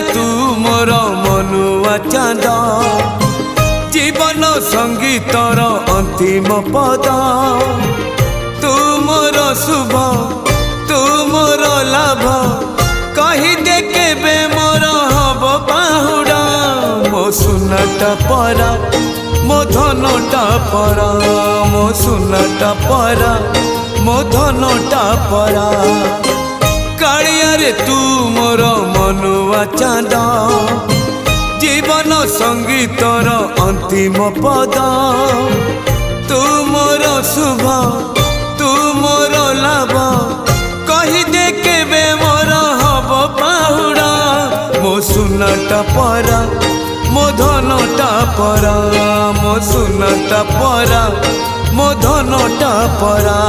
तू मोर मनुआ चाँद जीवन संगीतर अंतिम पद तू मोर शुभ तू मोर लाभ कही दे केबे मोर हब बाहुड़ा मो सुनाटा परा मो धनटा परा मो सुनाटा परा मो धनटा परा कालिया रे तू मोर मनुआ चाँद जीवन संगीतर अंतिम पद तू मोर शुभ तू मोर लाभ कही दे केबे मोर हब बाहुड़ा मो सुनाटा परा मो धनटा परा मो सुनाटा परा मो धनटा परा।